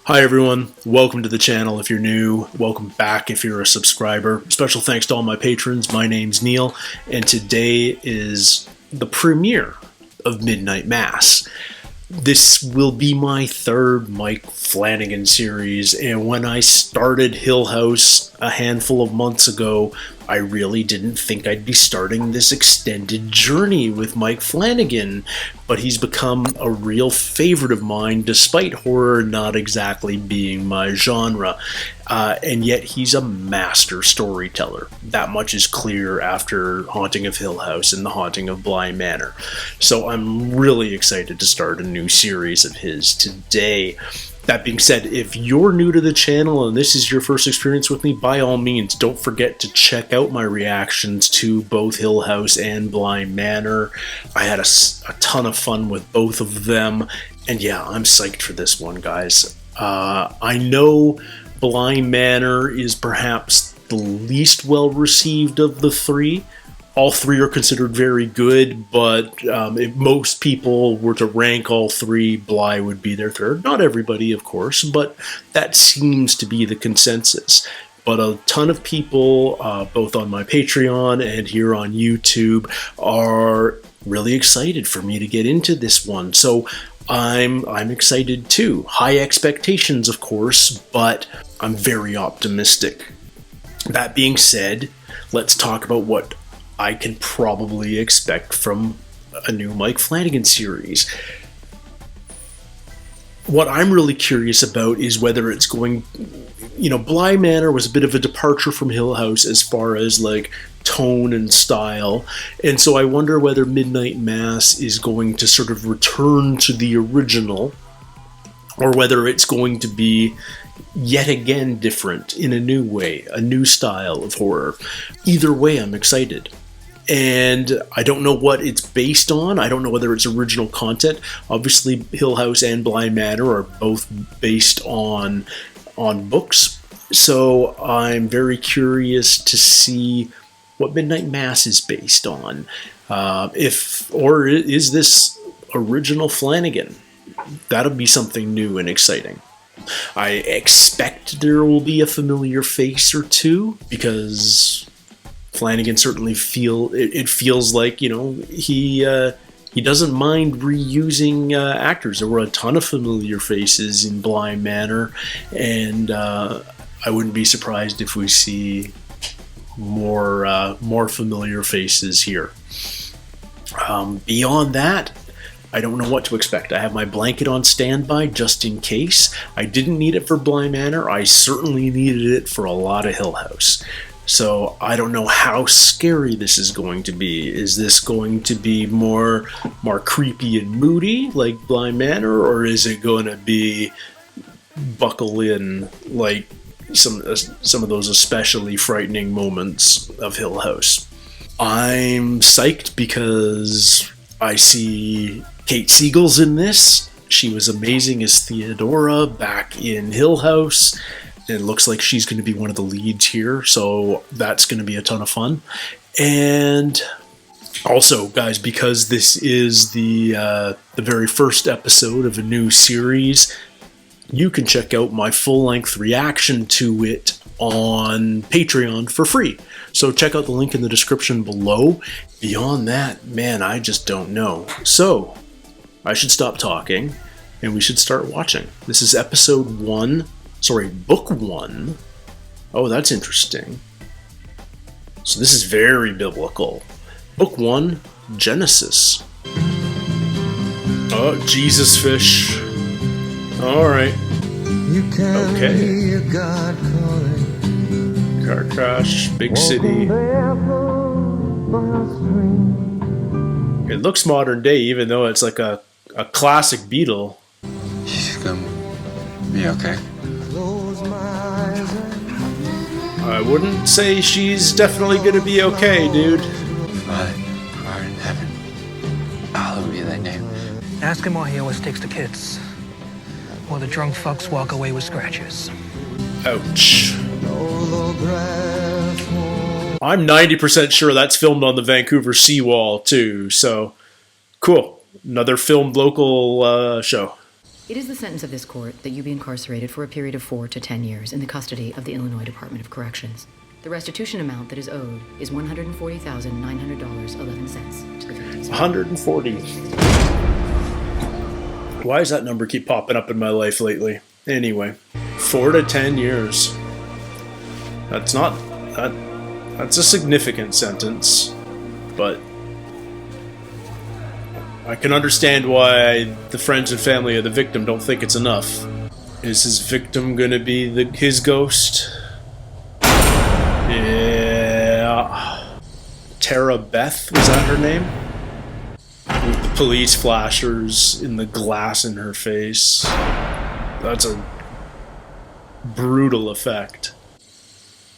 Hi everyone, welcome to the channel if you're new, welcome back if you're a subscriber. Special thanks to all my patrons. My name's Neil, and today is the premiere of Midnight Mass. This will be my third Mike Flanagan series, and when I started Hill House a handful of months ago, I really didn't think I'd be starting this extended journey with Mike Flanagan, but he's become a real favorite of mine despite horror not exactly being my genre. And yet he's a master storyteller. That much is clear after Haunting of Hill House and The Haunting of Bly Manor. So I'm really excited to start a new series of his today. That being said, if you're new to the channel and this is your first experience with me, by all means, don't forget to check out my reactions to both Hill House and Bly Manor. I had a ton of fun with both of them, and yeah, I'm psyched for this one, guys. I know Bly Manor is perhaps the least well-received of the three. All three are considered very good, but if most people were to rank all three, Bly would be their third. Not everybody, of course, but that seems to be the consensus. But a ton of people, both on my Patreon and here on YouTube, are really excited for me to get into this one. So I'm excited too. High expectations, of course, but I'm very optimistic. That being said, let's talk about what I can probably expect from a new Mike Flanagan series. What I'm really curious about is whether it's going, Bly Manor was a bit of a departure from Hill House as far as like tone and style, and so I wonder whether Midnight Mass is going to sort of return to the original, or whether it's going to be yet again different in a new way, a new style of horror. Either way, I'm excited. And I don't know what it's based on. I don't know whether it's original content. Obviously, Hill House and Bly Manor are both based on books. So I'm very curious to see what Midnight Mass is based on. Or is this original Flanagan? That'll be something new and exciting. I expect there will be a familiar face or two, because Flanagan certainly feels like, he doesn't mind reusing actors. There were a ton of familiar faces in Bly Manor, and I wouldn't be surprised if we see more familiar faces here. Beyond that, I don't know what to expect. I have my blanket on standby just in case. I didn't need it for Bly Manor. I certainly needed it for a lot of Hill House. So I don't know how scary this is going to be. Is this going to be more creepy and moody like Bly Manor, or is it going to be buckle in like some of those especially frightening moments of Hill House? I'm psyched because I see Kate Siegel's in this. She was amazing as Theodora back in Hill House. It looks like she's going to be one of the leads here, so that's going to be a ton of fun. And also, guys, because this is the very first episode of a new series, you can check out my full-length reaction to it on Patreon for free. So check out the link in the description below. Beyond that, man, I just don't know. So I should stop talking, and we should start watching. This is book one. Oh, that's interesting. So this is very biblical. Book one, Genesis. Oh, Jesus fish. All right. Okay. Car crash, big city. It looks modern day, even though it's like a classic Beetle. She's gonna be okay. I wouldn't say she's definitely gonna be okay, dude. Father, who art in heaven, hallowed be thy name. Ask him why he always takes the kids. Or the drunk fucks walk away with scratches. Ouch. I'm 90% sure that's filmed on the Vancouver seawall, too, so cool. Another filmed local show. It is the sentence of this court that you be incarcerated for a period of 4 to 10 years in the custody of the Illinois Department of Corrections. The restitution amount that is owed is $140,900.11 to the victims. 140. Why does that number keep popping up in my life lately? Anyway, 4 to 10 years. That's not... That's a significant sentence, but I can understand why the friends and family of the victim don't think it's enough. Is his victim gonna be his ghost? Yeah. Tara Beth, was that her name? With the police flashers in the glass in her face. That's a brutal effect.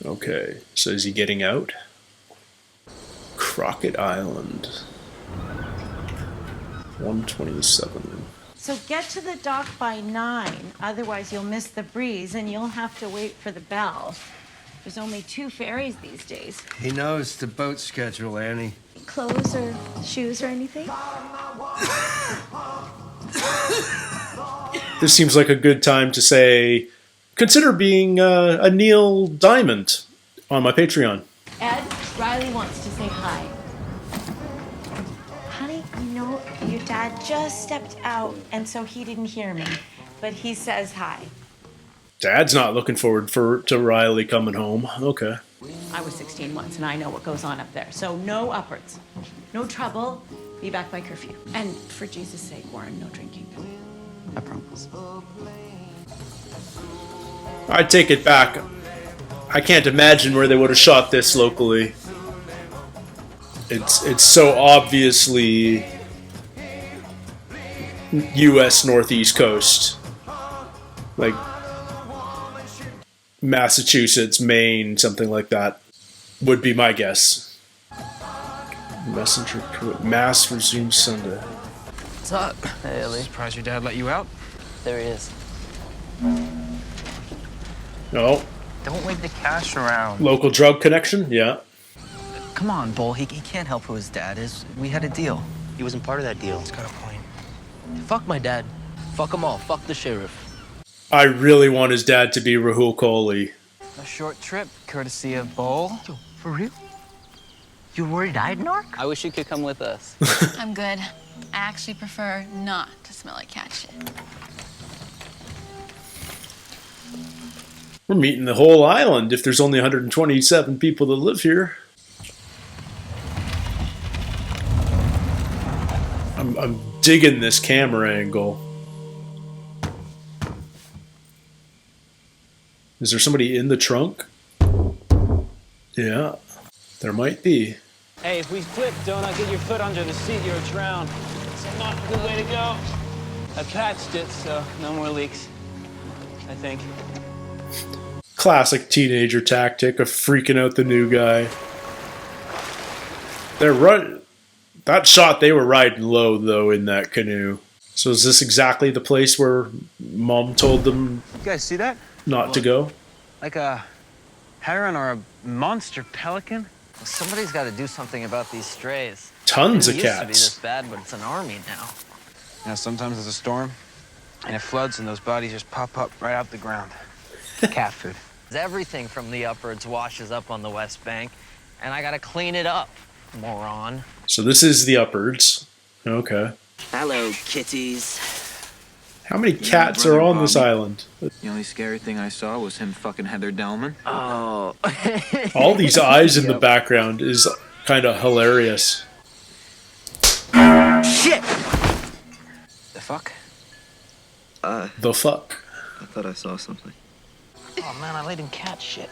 Okay, so is he getting out? Crockett Island. 127. So get to the dock by 9, otherwise you'll miss the breeze and you'll have to wait for the bell. There's only 2 ferries these days. He knows the boat schedule, Annie. Clothes or shoes or anything? This seems like a good time to say, consider being a Neil Diamond on my Patreon. Ed, Riley wants to say hi. Honey, you know, your dad just stepped out, and so he didn't hear me. But he says hi. Dad's not looking forward to Riley coming home. Okay. I was 16 once, and I know what goes on up there. So no upwards. No trouble. Be back by curfew. And for Jesus' sake, Warren, no drinking. I promise. I take it back. I can't imagine where they would have shot this locally. It's so obviously U.S. Northeast Coast. Like Massachusetts, Maine, something like that would be my guess. Messenger Mass resumes Sunday. What's up? Hey, Ellie. Surprised your dad let you out? There he is. Oh, Don't wave the cash around. local drug connection? Yeah. Come on, Bull. He can't help who his dad is. We had a deal. He wasn't part of that deal. He's got a point. Fuck my dad. Fuck them all. Fuck the sheriff. I really want his dad to be Rahul Kohli. A short trip, courtesy of Bull. Yo, for real? You worried I'd narc? I wish you could come with us. I'm good. I actually prefer not to smell like cat shit. We're meeting the whole island if there's only 127 people that live here. I'm digging this camera angle. Is there somebody in the trunk? Yeah, there might be. Hey, if we flip, don't get your foot under the seat, you'll drown. It's not a good way to go. I patched it, so no more leaks, I think. Classic teenager tactic of freaking out the new guy. That shot, they were riding low, though, in that canoe. So is this exactly the place where Mom told them You guys see that? not to go? Like a heron or a monster pelican? Well, somebody's got to do something about these strays. Tons It of used to be this cats. bad, but it's an army now. You know, sometimes there's a storm, and it floods, and those bodies just pop up right out the ground. Cat food. Everything from the upwards washes up on the West Bank, and I got to clean it up, moron. So this is the upwards. Okay. Hello, kitties. How many cats are on this island? The only scary thing I saw was him fucking Heather Delman. Oh. All these eyes in the background is kind of hilarious. Shit! The fuck? The fuck? I thought I saw something. Oh, man, I laid in cat shit.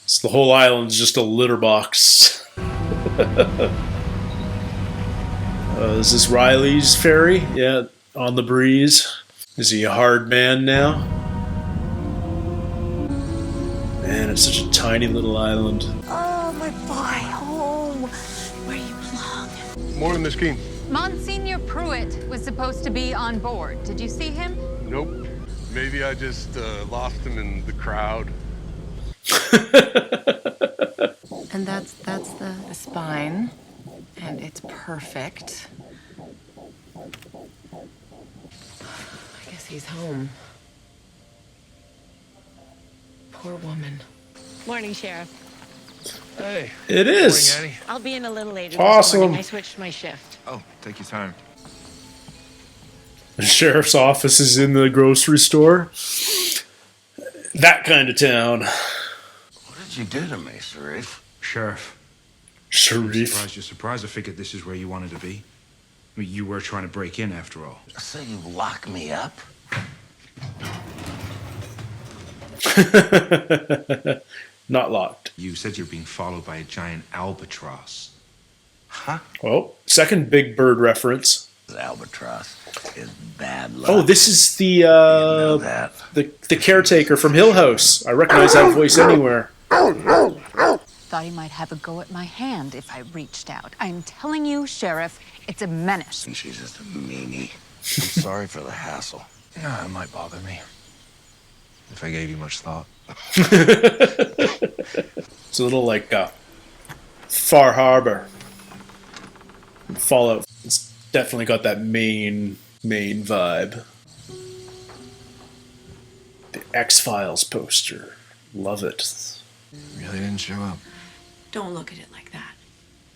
So the whole island's just a litter box. Is this Riley's ferry? Yeah, on the breeze. Is he a hard man now? Man, it's such a tiny little island. Oh, my boy, home. Where you belong. Morning, Miss Keene. Monsignor Pruitt was supposed to be on board. Did you see him? Nope. Maybe I just lost him in the crowd. And that's the spine, and it's perfect. Guess he's home. Poor woman. Morning, Sheriff. Hey. It is. Morning, Annie. I'll be in a little later Awesome. this morning. I switched my shift. Oh, take your time. The sheriff's office is in the grocery store. That kind of town. What did you do to me, Sharif? Sheriff. Sharif. You're surprised I figured this is where you wanted to be. I mean, you were trying to break in after all. So you lock me up? Not locked. You said you're being followed by a giant albatross. Huh? Well, second Big Bird reference. Albatross is bad luck. Oh, this is the that. the caretaker from Hill House. I recognize that voice anywhere. Thought he might have a go at my hand if I reached out. I'm telling you, Sheriff, it's a menace. She's just a meanie. I'm sorry for the hassle. Yeah, it might bother me. If I gave you much thought. It's a little like Far Harbor. Fallout. It's definitely got that main vibe. The X-Files poster. Love it. Really didn't show up. Don't look at it like that.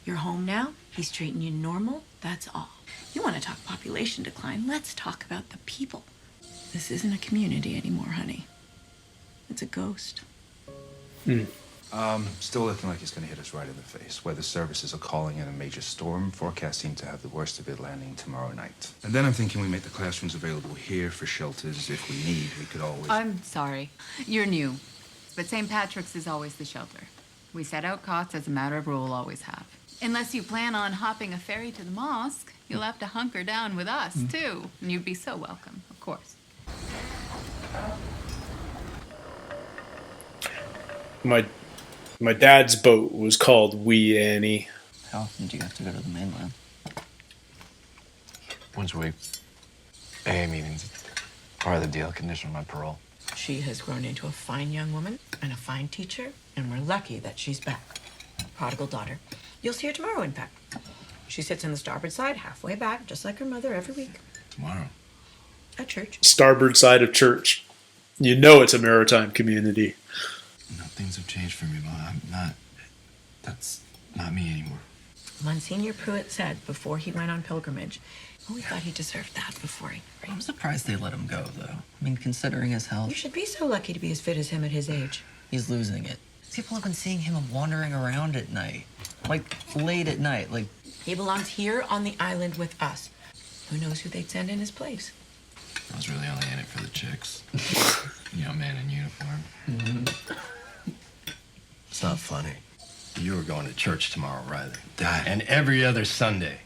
You're home now. He's treating you normal. That's all. You want to talk population decline? Let's talk about the people. This isn't a community anymore, honey. It's a ghost. Still looking like it's going to hit us right in the face. Weather services are calling in a major storm, forecasting to have the worst of it landing tomorrow night. And then I'm thinking we make the classrooms available here for shelters if we need. We could always... I'm sorry. You're new. But St. Patrick's is always the shelter. We set out cots as a matter of rule, always have. Unless you plan on hopping a ferry to the mosque, you'll have to hunker down with us, too. And you'd be so welcome, of course. My dad's boat was called Wee Annie. How often do you have to go to the mainland? Once a week. AA meetings. Part of the deal, condition on my parole. She has grown into a fine young woman and a fine teacher, and we're lucky that she's back. Prodigal daughter. You'll see her tomorrow, in fact. She sits on the starboard side, halfway back, just like her mother every week. Tomorrow? At church. Starboard side of church. You know it's a maritime community. No, things have changed for me, Ma. That's not me anymore. Monsignor Pruitt said before he went on pilgrimage, we thought he deserved that before he... I'm surprised they let him go, though. I mean, considering his health. You should be so lucky to be as fit as him at his age. He's losing it. People have been seeing him wandering around at night. Like, late at night, like... He belongs here on the island with us. Who knows who they'd send in his place? I was really only in it for the chicks. Young man in uniform. It's not funny. You were going to church tomorrow, Riley. Dad. And every other Sunday.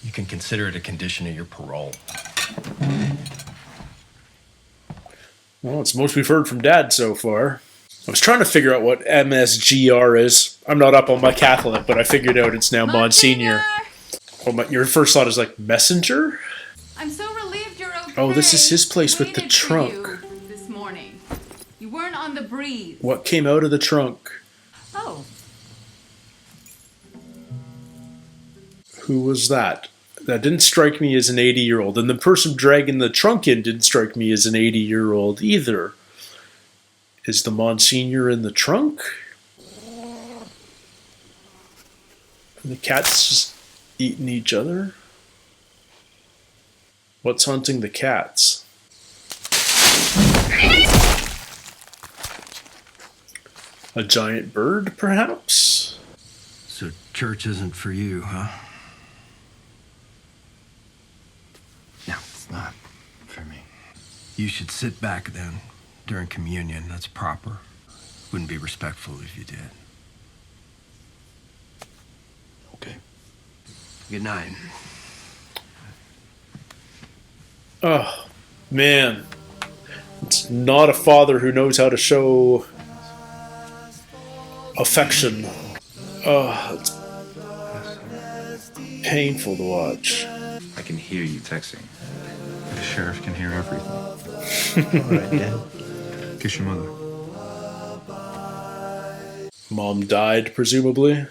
You can consider it a condition of your parole. Well, it's most we've heard from Dad so far. I was trying to figure out what MSGR is. I'm not up on my Catholic, but I figured out it's now Monsignor. Oh, your first thought is like messenger? I'm so relieved you're okay. Oh, this is his place with the trunk. This morning. You weren't on the breeze. What came out of the trunk? Oh. Who was that? That didn't strike me as an 80-year-old. And the person dragging the trunk in didn't strike me as an 80-year-old either. Is the Monsignor in the trunk? And the cats just eating each other? What's hunting the cats? A giant bird, perhaps? So church isn't for you, huh? No, it's not for me. You should sit back then, during communion. That's proper. Wouldn't be respectful if you did. Okay. Good night. Oh, man. It's not a father who knows how to show affection. Oh, it's painful to watch. I can hear you texting. The sheriff can hear everything. All right, Dad. Kiss your mother. Mom died, presumably.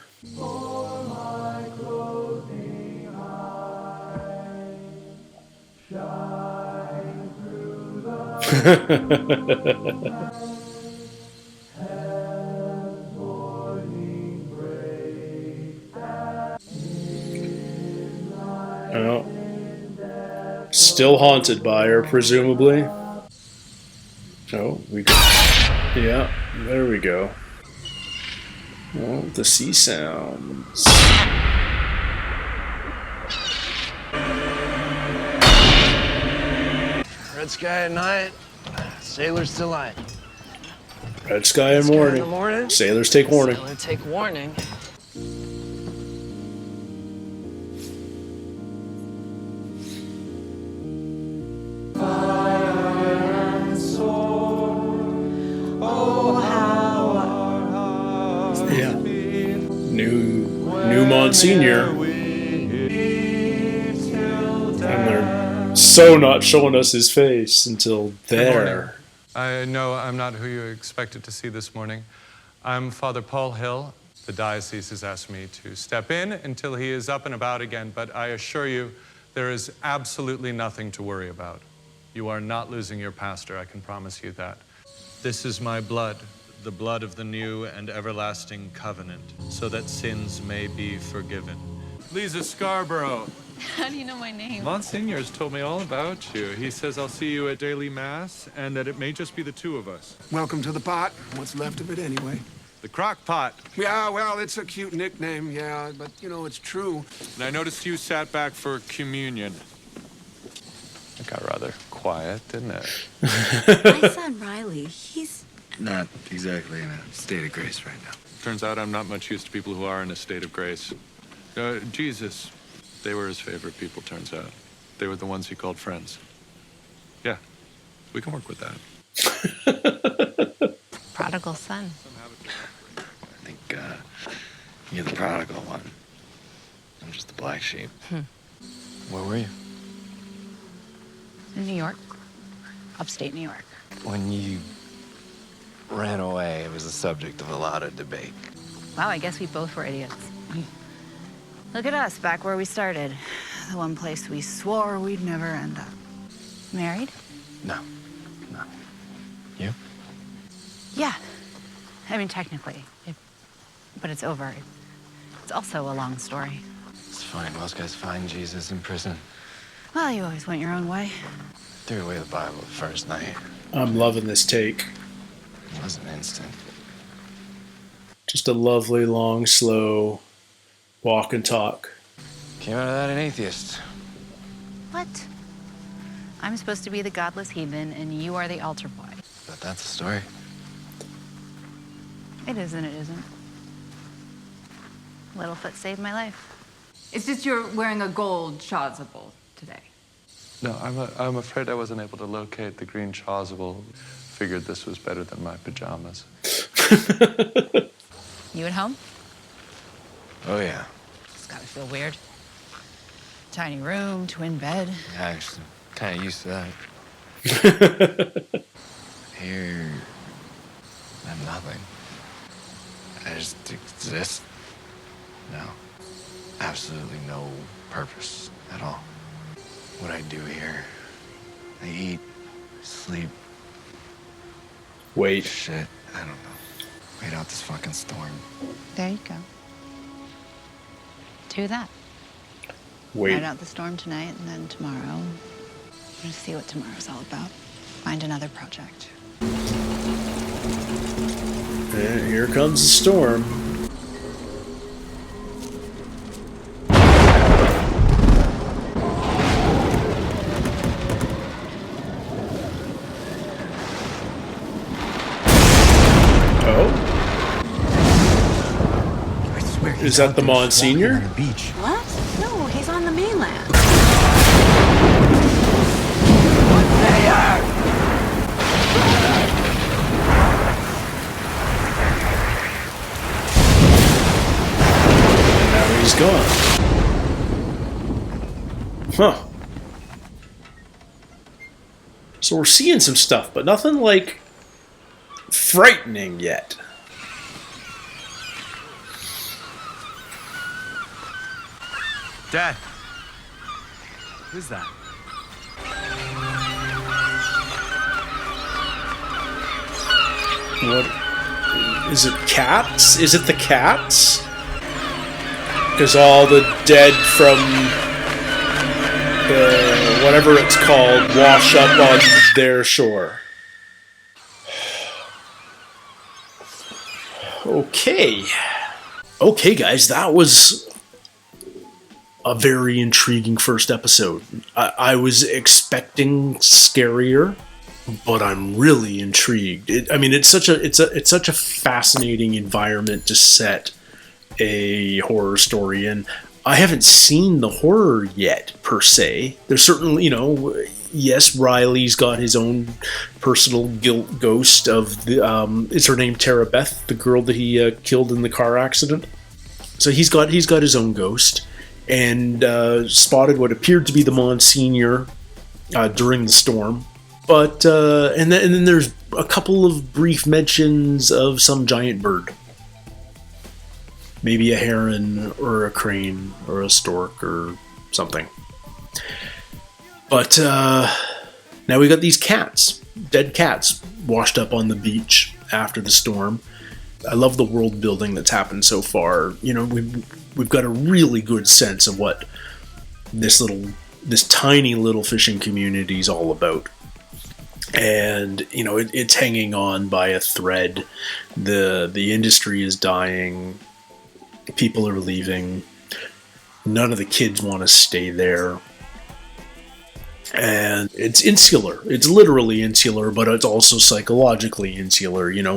Oh. Still haunted by her, presumably. Oh, we go. Yeah, there we go. Oh, the sea sounds. Red sky at night, sailors delight. Red sky in morning. Sailors take warning. Sailor take warning. Yeah. New Monsignor. And they're so not showing us his face until there. I know I'm not who you expected to see this morning. I'm Father Paul Hill. The diocese has asked me to step in until he is up and about again, but I assure you there is absolutely nothing to worry about. You are not losing your pastor, I can promise you that. This is my blood, the blood of the new and everlasting covenant, so that sins may be forgiven. Lisa Scarborough. How do you know my name? Monsignor has told me all about you. He says I'll see you at daily mass and that it may just be the two of us. Welcome to the pot. What's left of it anyway? The crock pot. Yeah, well, it's a cute nickname, yeah, but you know, it's true. And I noticed you sat back for communion. It got rather quiet, didn't it? My son Riley, he's Not exactly in a state of grace right now. Turns out I'm not much used to people who are in a state of grace. Jesus, they were his favorite people, turns out. They were the ones he called friends. Yeah, we can work with that. Prodigal son. I think you're the prodigal one. I'm just the black sheep. Where were you? In New York. Upstate New York. When you ran away, it was the subject of a lot of debate. Wow, I guess we both were idiots. Look at us, back where we started. The one place we swore we'd never end up. Married? No. You? Yeah. I mean, technically. But it's over. It's also a long story. It's fine. Most guys find Jesus in prison. Well, you always went your own way. Threw away the Bible the first night. I'm loving this take. It wasn't instant. Just a lovely, long, slow walk and talk. Came out of that an atheist. What? I'm supposed to be the godless heathen, and you are the altar boy. But that's the story. It isn't, it isn't. Littlefoot saved my life. It's just you're wearing a gold chasuble today. No, I'm afraid I wasn't able to locate the green chasuble. Figured this was better than my pajamas. You at home? Oh, yeah. It's gotta feel weird. Tiny room, twin bed. Yeah, actually, kind of used to that. Here, I'm nothing. I just exist. No. Absolutely no purpose at all. What I do here, I eat, sleep. Wait. Shit, I don't know. Wait out this fucking storm. There you go. Do that. Wait. Ride out the storm tonight, and then tomorrow, we're gonna see what tomorrow's all about. Find another project. And here comes the storm. Is that the Monsignor? What? No, he's on the mainland. And now he's gone. Huh. So we're seeing some stuff, but nothing like frightening yet. Dad. Who's that? What? Is it cats? Is it the cats? Because all the dead from the whatever it's called wash up on their shore. Okay. Okay, guys, that was a very intriguing first episode. I was expecting scarier, but I'm really intrigued. It's such a fascinating environment to set a horror story in. I haven't seen the horror yet, per se. There's certainly, yes, Riley's got his own personal guilt ghost of the, is her name Tara Beth, the girl that he killed in the car accident? So he's got his own ghost, and spotted what appeared to be the Monsignor during the storm. But, and then there's a couple of brief mentions of some giant bird. Maybe a heron, or a crane, or a stork, or something. But now we got these cats, dead cats, washed up on the beach after the storm. I love the world building that's happened so far. We've got a really good sense of what this tiny little fishing community is all about. And it's hanging on by a thread. The industry is dying. People are leaving. None of the kids want to stay there. And it's insular. It's literally insular, but it's also psychologically insular. It's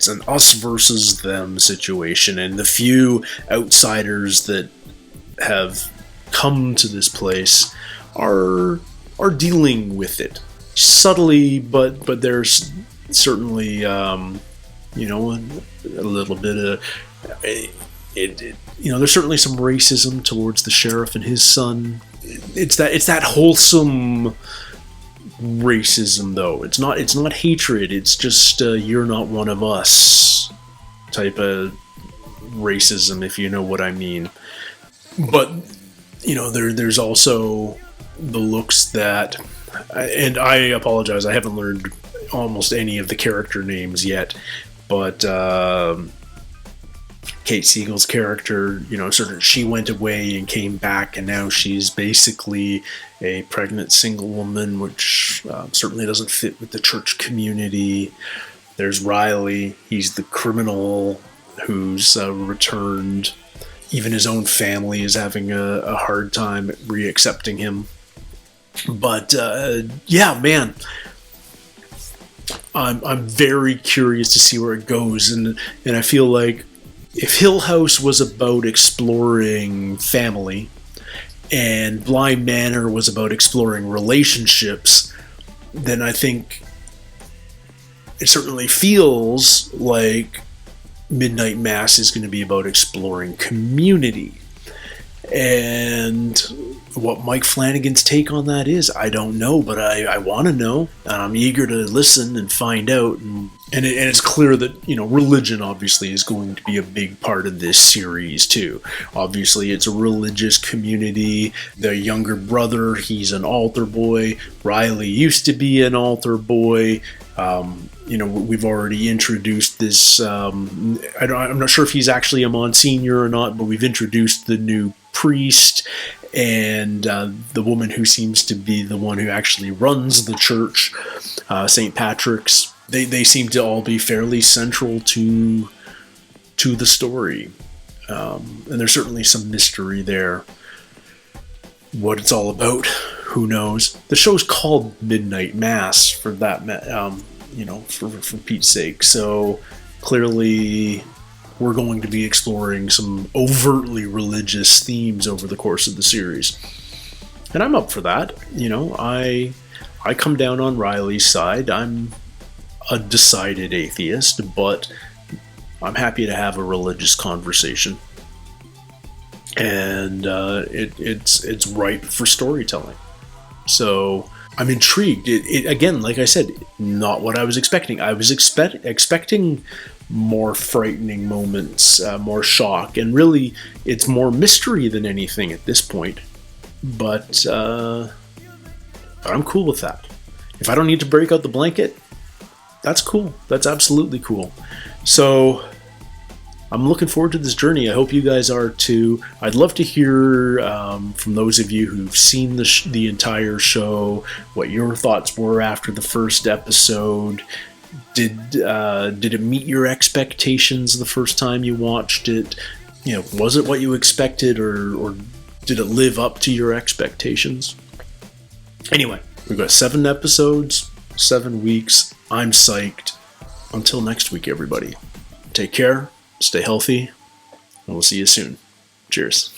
an us versus them situation, and the few outsiders that have come to this place are dealing with it subtly, but there's certainly a little bit of there's certainly some racism towards the sheriff and his son. It's that wholesome racism, though. It's not hatred. It's just you're not one of us type of racism, if you know what I mean. But there's also the looks that, and I apologize, I haven't learned almost any of the character names yet, but Kate Siegel's character, she went away and came back, and now she's basically a pregnant single woman, which certainly doesn't fit with the church community. There's Riley. He's the criminal who's returned. Even his own family is having a hard time re-accepting him. But yeah, man, I'm very curious to see where it goes, and I feel like if Hill House was about exploring family and Bly Manor was about exploring relationships, then I think it certainly feels like Midnight Mass is going to be about exploring community. And what Mike Flanagan's take on that is, I don't know, but I want to know, and I'm eager to listen and find out. And it's clear that, religion obviously is going to be a big part of this series too. Obviously, it's a religious community. The younger brother, he's an altar boy. Riley used to be an altar boy. We've already introduced this. I'm not sure if he's actually a Monsignor or not, but we've introduced the new priest and the woman who seems to be the one who actually runs the church, St. Patrick's. They seem to all be fairly central to the story, and there's certainly some mystery there. What it's all about, who knows? The show's called Midnight Mass for that, for Pete's sake. So clearly, we're going to be exploring some overtly religious themes over the course of the series, and I'm up for that. I come down on Riley's side. I'm a decided atheist, but I'm happy to have a religious conversation, and it's ripe for storytelling. So I'm intrigued. It again, like I said, not what I was expecting. I was expecting more frightening moments, more shock, and really, it's more mystery than anything at this point. But I'm cool with that. If I don't need to break out the blanket, That's cool. That's absolutely cool. So I'm looking forward to this journey. I hope you guys are too. I'd love to hear from those of you who've seen the entire show, what your thoughts were after the first episode. Did it meet your expectations the first time you watched it? You know, was it what you expected, or did it live up to your expectations? Anyway, we've got 7 episodes, 7 weeks. I'm psyched. Until next week, everybody. Take care, stay healthy, and we'll see you soon. Cheers.